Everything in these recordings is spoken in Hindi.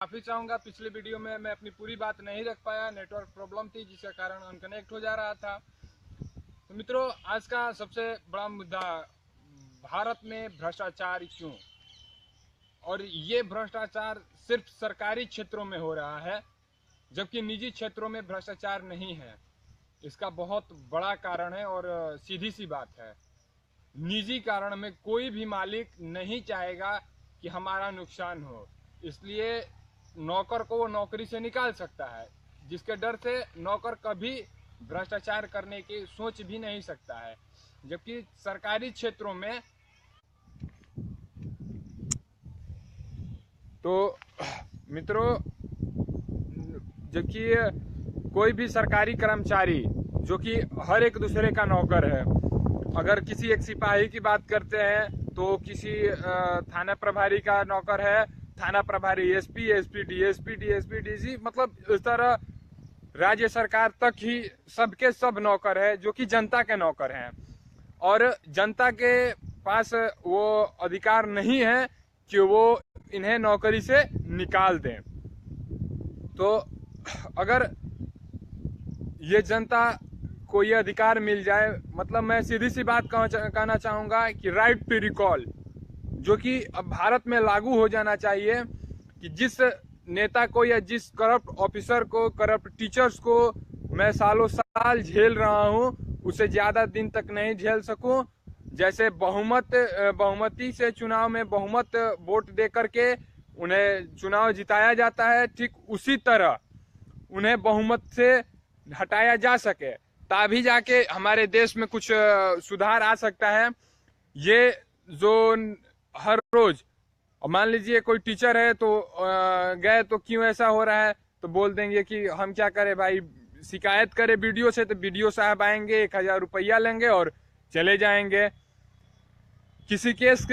माफी चाहूंगा, पिछले वीडियो में मैं अपनी पूरी बात नहीं रख पाया, नेटवर्क प्रॉब्लम थी जिसके कारण अनकनेक्ट हो जा रहा था। तो मित्रों, आज का सबसे बड़ा मुद्दा, भारत में भ्रष्टाचार क्यों, और ये भ्रष्टाचार सिर्फ सरकारी क्षेत्रों में हो रहा है जबकि निजी क्षेत्रों में भ्रष्टाचार नहीं है। इसका बहुत बड़ा कारण है और सीधी सी बात है, निजी कारण में कोई भी मालिक नहीं चाहेगा कि हमारा नुकसान हो, इसलिए नौकर को वो नौकरी से निकाल सकता है, जिसके डर से नौकर कभी भ्रष्टाचार करने की सोच भी नहीं सकता है। जबकि सरकारी क्षेत्रों में तो मित्रों, जबकि कोई भी सरकारी कर्मचारी जो कि हर एक दूसरे का नौकर है, अगर किसी एक सिपाही की बात करते हैं तो किसी थाना प्रभारी का नौकर है, थाना प्रभारी SP, SP DSP, DSP DC, मतलब इस तरह राज्य सरकार तक ही सबके सब नौकर है जो कि जनता के नौकर हैं, और जनता के पास वो अधिकार नहीं है कि वो इन्हें नौकरी से निकाल दें। तो अगर ये जनता को ये अधिकार मिल जाए, मतलब मैं सीधी सी बात कहना चाहूंगा कि राइट टू रिकॉल, जो कि अब भारत में लागू हो जाना चाहिए, कि जिस नेता को या जिस करप्ट ऑफिसर को, करप्ट टीचर्स को मैं सालों साल झेल रहा हूं, उसे ज्यादा दिन तक नहीं झेल सकूं। जैसे बहुमती से चुनाव में बहुमत वोट दे करके उन्हें चुनाव जिताया जाता है, ठीक उसी तरह उन्हें बहुमत से हटाया जा सके, तभी जाके हमारे देश में कुछ सुधार आ सकता है। ये जो हर रोज, मान लीजिए कोई टीचर है तो गए तो क्यों ऐसा हो रहा है, तो बोल देंगे कि हम क्या करें भाई, शिकायत करें वीडियो से, तो वीडियो साहब आएंगे, 1000 रुपया लेंगे और चले जाएंगे। किसी केस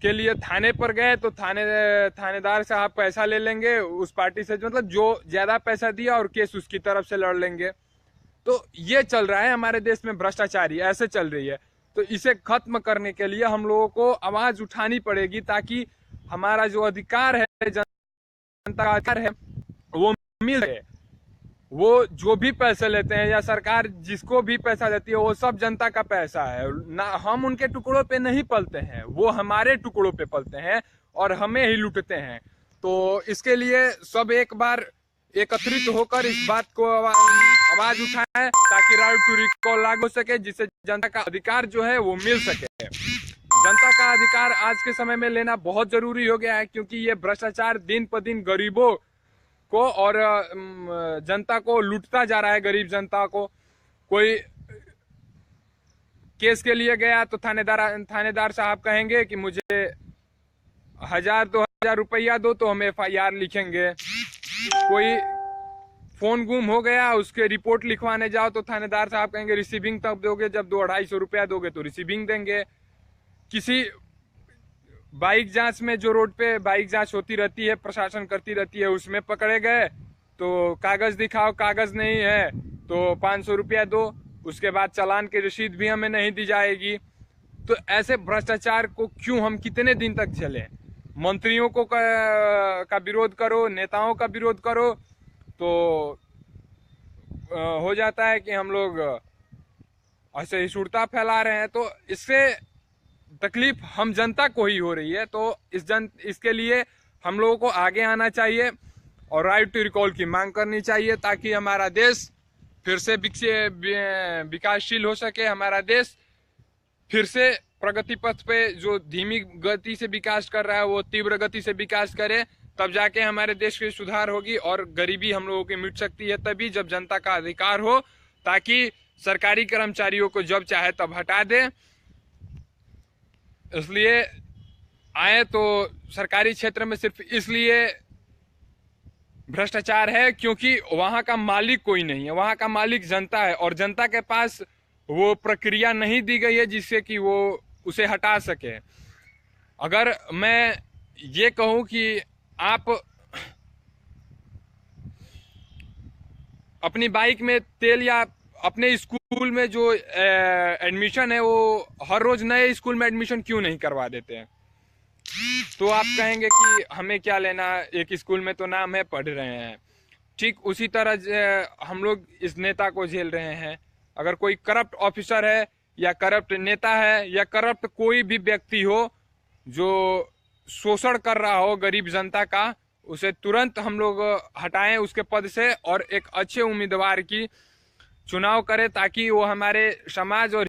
के लिए थाने पर गए तो थानेदार साहब पैसा ले लेंगे उस पार्टी से, मतलब जो ज्यादा पैसा दिया, और केस उसकी तरफ से लड़ लेंगे। तो ये चल रहा है हमारे देश में, भ्रष्टाचारी ऐसे चल रही है। तो इसे खत्म करने के लिए हम लोगों को आवाज उठानी पड़ेगी, ताकि हमारा जो अधिकार है, जनता का अधिकार है, वो मिल जाए। वो जो भी पैसे लेते हैं या सरकार जिसको भी पैसा देती है, वो सब जनता का पैसा है ना। हम उनके टुकड़ों पे नहीं पलते हैं, वो हमारे टुकड़ों पे पलते हैं और हमें ही लूटते हैं। तो इसके लिए सब एक बार एकत्रित होकर इस बात को आवाज उठाएं, ताकि राइट टू रिकॉल लागू हो सके, जिससे जनता का अधिकार जो है वो मिल सके। जनता का अधिकार आज के समय में लेना बहुत जरूरी हो गया है, क्योंकि ये भ्रष्टाचार दिन पर दिन गरीबों को और जनता को लूटता जा रहा है। गरीब जनता को, कोई केस के लिए गया तो थानेदार साहब कहेंगे कि मुझे 1000-2000 रुपया दो तो हम FIR लिखेंगे। कोई फोन गुम हो गया, उसके रिपोर्ट लिखवाने जाओ तो थानेदार साहब कहेंगे रिसीविंग तब दोगे जब 200-250 रुपया दोगे तो रिसीविंग देंगे। किसी बाइक जांच में, जो रोड पे बाइक जांच होती रहती है, प्रशासन करती रहती है, उसमें पकड़े गए तो कागज दिखाओ, कागज नहीं है तो 500 रुपया दो, उसके बाद चालान की रसीद भी हमें नहीं दी जाएगी। तो ऐसे भ्रष्टाचार को क्यों हम कितने दिन तक झेलें? मंत्रियों को का विरोध करो, नेताओं का विरोध करो, तो हो जाता है कि हम लोग ऐसे ही सुरता फैला रहे हैं। तो इससे तकलीफ हम जनता को ही हो रही है। तो इसके लिए हम लोगों को आगे आना चाहिए और राइट टू रिकॉल की मांग करनी चाहिए, ताकि हमारा देश फिर से विकासशील हो सके, हमारा देश फिर से प्रगति पथ पे, जो धीमी गति से विकास कर रहा है वो तीव्र गति से विकास करे, तब जाके हमारे देश की सुधार होगी और गरीबी हम लोगों की मिट सकती है तभी, जब जनता का अधिकार हो, ताकि सरकारी कर्मचारियों को जब चाहे तब हटा दे। इसलिए आए तो सरकारी क्षेत्र में सिर्फ इसलिए भ्रष्टाचार है क्योंकि वहां का मालिक कोई नहीं है, वहां का मालिक जनता है, और जनता के पास वो प्रक्रिया नहीं दी गई है जिससे कि वो उसे हटा सके। अगर मैं ये कहूं कि आप अपनी बाइक में तेल, या अपने स्कूल में जो एडमिशन है, वो हर रोज नए स्कूल में एडमिशन क्यों नहीं करवा देते हैं? तो आप कहेंगे कि हमें क्या लेना, एक स्कूल में तो नाम है, पढ़ रहे हैं। ठीक उसी तरह हम लोग इस नेता को झेल रहे हैं। अगर कोई करप्ट ऑफिसर है या करप्ट नेता है या करप्ट कोई भी व्यक्ति हो जो शोषण कर रहा हो गरीब जनता का, उसे तुरंत हम लोग हटाएं उसके पद से और एक अच्छे उम्मीदवार की चुनाव करें, ताकि वो हमारे समाज और